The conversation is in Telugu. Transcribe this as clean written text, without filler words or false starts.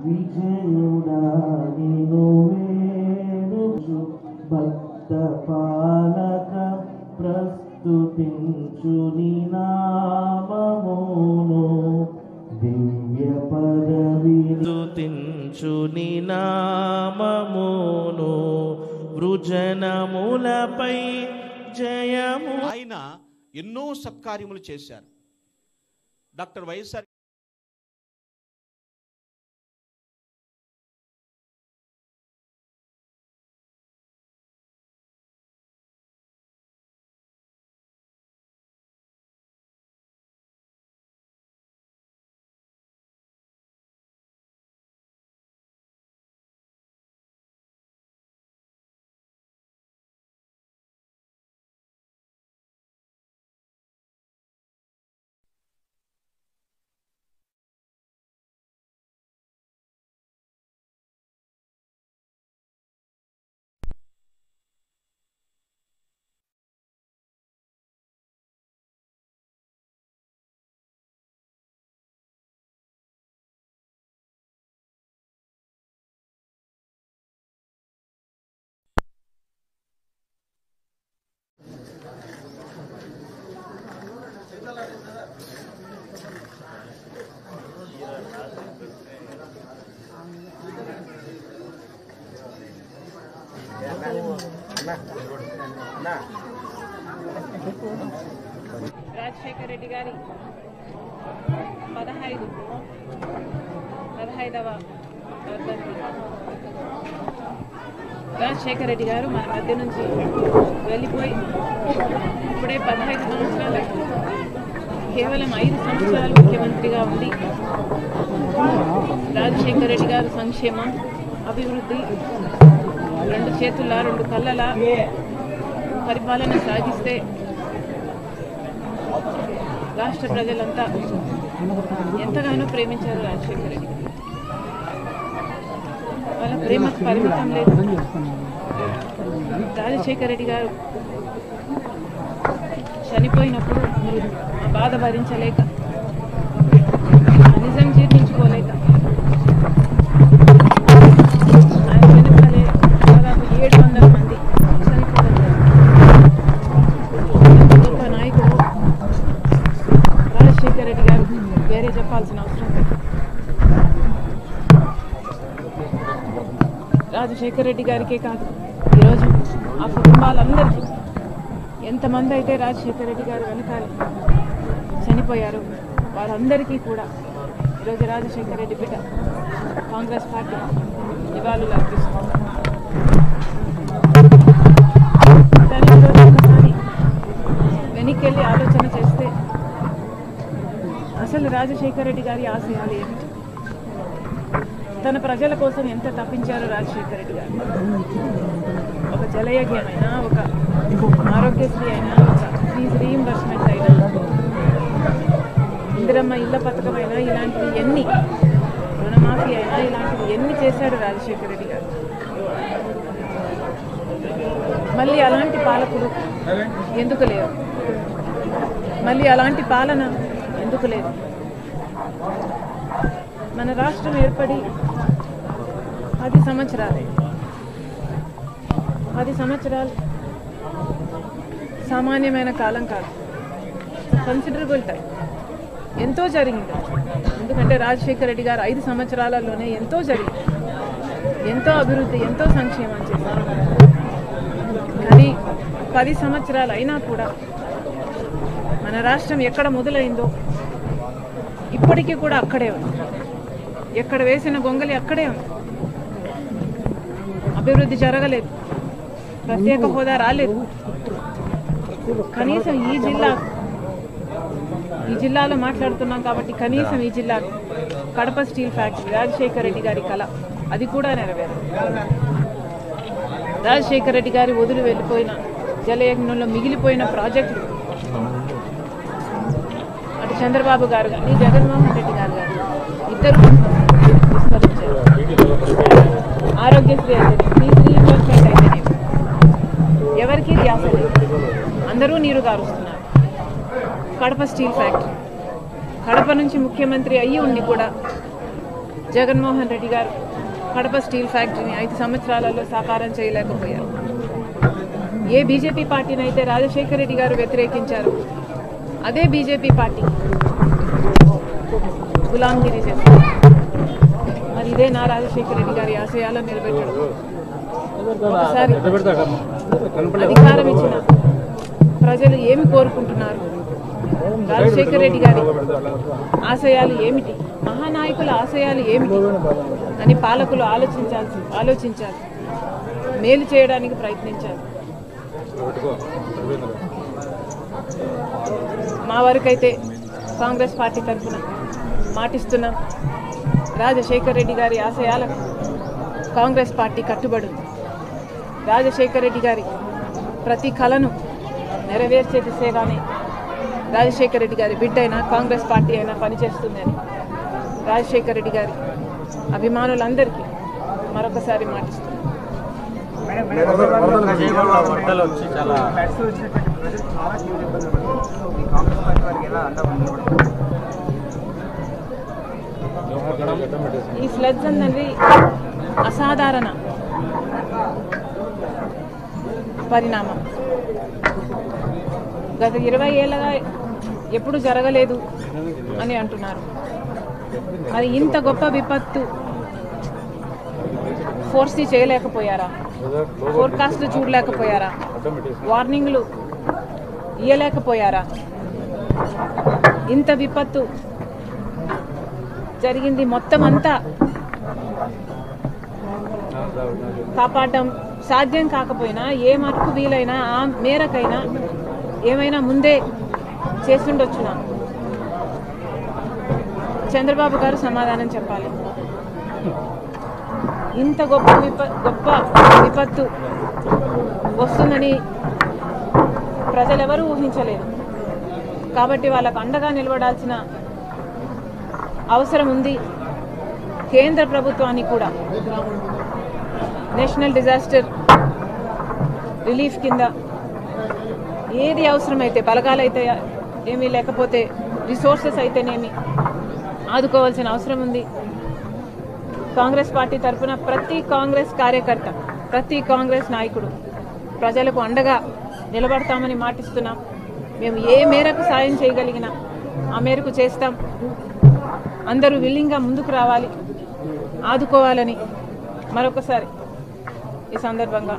విజయుడా నిను వేడుచు భక్త పాలక ప్రస్తుతించు నీ నామమును దివ్య పదవి స్తుతించు నీ నామమును వృజనములపై జయము. ఆయన ఎన్నో సత్కార్యములు చేశారు. డాక్టర్ వైఎస్ఆర్ రాజశేఖర రెడ్డి గారి 15వ వర్ధంతి. రాజశేఖర రెడ్డి గారు మన మధ్య నుంచి వెళ్ళిపోయి ఇప్పుడే 15 సంవత్సరాలు, కేవలం 5 సంవత్సరాలు ముఖ్యమంత్రిగా ఉండి రాజశేఖర రెడ్డి గారు సంక్షేమం, అభివృద్ధి, 2 చేతుల 2 కళ్ళల పరిపాలన సాగిస్తే రాష్ట్ర ప్రజలంతా ఎంతగానో ప్రేమించారు రాజశేఖర రెడ్డి. వాళ్ళ ప్రేమకు పరిమితం లేదు. రాజశేఖర రెడ్డి గారు చనిపోయినప్పుడు ఆ బాధ భరించలేక, నిజం జీర్ణించుకోలేక ఆయన వెనుకలే దాదాపు 700 మంది చనిపోవడం. గొప్ప నాయకుడు రాజశేఖర రెడ్డి గారు, వేరే చెప్పాల్సిన అవసరం లేదు. రాజశేఖర రెడ్డి గారికే కాదు, ఈరోజు ఆ కుటుంబాలందరికీ, ఎంతమంది అయితే రాజశేఖర రెడ్డి గారు వెనకాల చనిపోయారు వాళ్ళందరికీ కూడా ఈరోజు రాజశేఖర రెడ్డి బిడ్డ కాంగ్రెస్ పార్టీ నివాళులు అర్పిస్తుంది. కానీ ఈరోజు ఒకసారి వెనక్కి ఆలోచన చేస్తే అసలు రాజశేఖర రెడ్డి గారి ఆశయాలు ఏమిటి, తన ప్రజల కోసం ఎంత తప్పించారు రాజశేఖర రెడ్డి గారు. ఒక జలయజ్ఞమైనా, ఒక ఆరోగ్యశ్రీ అయినా, ఒక ఫీజు రీయింబర్స్మెంట్ అయినా, ఇందిరమ్మ ఇళ్ల పథకమైనా, ఇలాంటివి ఎన్ని, రుణమాఫీ అయినా, ఇలాంటివి ఎన్ని చేశాడు రాజశేఖర రెడ్డి గారు. మళ్ళీ అలాంటి పాలకులు ఎందుకు లేరు? మళ్ళీ అలాంటి పాలన ఎందుకు లేదు? మన రాష్ట్రం ఏర్పడి 10 సంవత్సరాలే. 10 సంవత్సరాలు సామాన్యమైన కాలం కాదు, కన్సిడరబుల్ టైం. ఎంతో జరిగింది. ఎందుకంటే రాజశేఖర రెడ్డి గారు 5 సంవత్సరాలలోనే ఎంతో జరిగింది, ఎంతో అభివృద్ధి, ఎంతో సంక్షేమం చేశారు. కానీ 10 సంవత్సరాలు అయినా కూడా మన రాష్ట్రం ఎక్కడ మొదలైందో ఇప్పటికీ కూడా అక్కడే ఉంది. ఎక్కడ వేసిన గొంగలి అక్కడే ఉంది. అభివృద్ధి జరగలేదు, ప్రత్యేక హోదా రాలేదు. కనీసం ఈ జిల్లాలో మాట్లాడుతున్నాం కాబట్టి కనీసం ఈ జిల్లా కడప స్టీల్ ఫ్యాక్టరీ రాజశేఖర రెడ్డి గారి కళ, అది కూడా నెరవేరదు. రాజశేఖర రెడ్డి గారి వదిలి వెళ్ళిపోయిన జలయజ్ఞంలో మిగిలిపోయిన ప్రాజెక్టులు, అటు చంద్రబాబు గారు కానీ జగన్మోహన్ రెడ్డి గారు కానీ ఇద్దరు విస్మరించారు. ఆరోగ్యశ్రీ అయితే, ఫీజు రీయింబర్స్మెంట్ అయితేనే ఎవరికీ ధ్యాస లేదు, అందరూ నీరు గారుస్తున్నారు. కడప స్టీల్ ఫ్యాక్టరీ, కడప నుంచి ముఖ్యమంత్రి అయ్యి ఉండి కూడా జగన్మోహన్ రెడ్డి గారు కడప స్టీల్ ఫ్యాక్టరీని 5 సంవత్సరాలలో సాకారం చేయలేకపోయారు. ఏ బీజేపీ పార్టీని అయితే రాజశేఖర రెడ్డి గారు వ్యతిరేకించారు, అదే బీజేపీ పార్టీ గులాంగిరి చేస్తారు. మరి ఇదే నా రాజశేఖర రెడ్డి గారి ఆశయాలను నిలబెట్టడం. ఒకసారి అధికారం ఇచ్చిన ప్రజలు ఏమి కోరుకుంటున్నారు, రాజశేఖర రెడ్డి గారి ఆశయాలు ఏమిటి, మహానాయకుల ఆశయాలు ఏమిటి అని పాలకులు ఆలోచించాలి, మేలు చేయడానికి ప్రయత్నించాలి. మా వరకైతే కాంగ్రెస్ పార్టీ తరఫున మాటిస్తున్నాం, రాజశేఖర రెడ్డి గారి ఆశయాలకు కాంగ్రెస్ పార్టీ కట్టుబడి ఉంది. రాజశేఖర రెడ్డి గారి ప్రతి కళను నెరవేర్చే దిశగానే రాజశేఖర రెడ్డి గారి బిడ్డ అయినా కాంగ్రెస్ పార్టీ అయినా పనిచేస్తుందని రాజశేఖర రెడ్డి గారి అభిమానులందరికీ మరొకసారి మాటిస్తున్నాం. ఈ ఫ్లడ్స్ అన్నది అసాధారణ పరిణామం. గత 20 ఏళ్ళగా ఎప్పుడు జరగలేదు అని అంటున్నారు. మరి ఇంత గొప్ప విపత్తు ఫోర్సీ చేయలేకపోయారా? ఫోర్కాస్ట్లు చూడలేకపోయారా? వార్నింగ్లు ఇయ్యలేకపోయారా? ఇంత విపత్తు జరిగింది, మొత్తం అంతా కాపాడడం సాధ్యం కాకపోయినా ఏ మటుకు వీలైనా ఆ మేరకైనా ఏమైనా ముందే చేస్తుండొచ్చునా? చంద్రబాబు గారు సమాధానం చెప్పాలి. ఇంత గొప్ప విపత్తు వస్తుందని ప్రజలెవరూ ఊహించలేదు. కాబట్టి వాళ్ళకు అండగా నిలబడాల్సిన అవసరం ఉంది. కేంద్ర ప్రభుత్వాన్ని కూడా నేషనల్ డిజాస్టర్ రిలీఫ్ కింద ఏది అవసరమైతే, బలగాలైతే ఏమీ లేకపోతే రిసోర్సెస్ అయితేనేమి ఆదుకోవాల్సిన అవసరం ఉంది. కాంగ్రెస్ పార్టీ తరఫున ప్రతి కాంగ్రెస్ కార్యకర్త, ప్రతి కాంగ్రెస్ నాయకుడు ప్రజలకు అండగా నిలబడతామని మాటిస్తున్నాం. మేము ఏ మేరకు సాయం చేయగలిగినా ఆ మేరకు చేస్తాం. అందరూ విల్లింగ్గా ముందుకు రావాలి, ఆదుకోవాలని మరొకసారి ఈ సందర్భంగా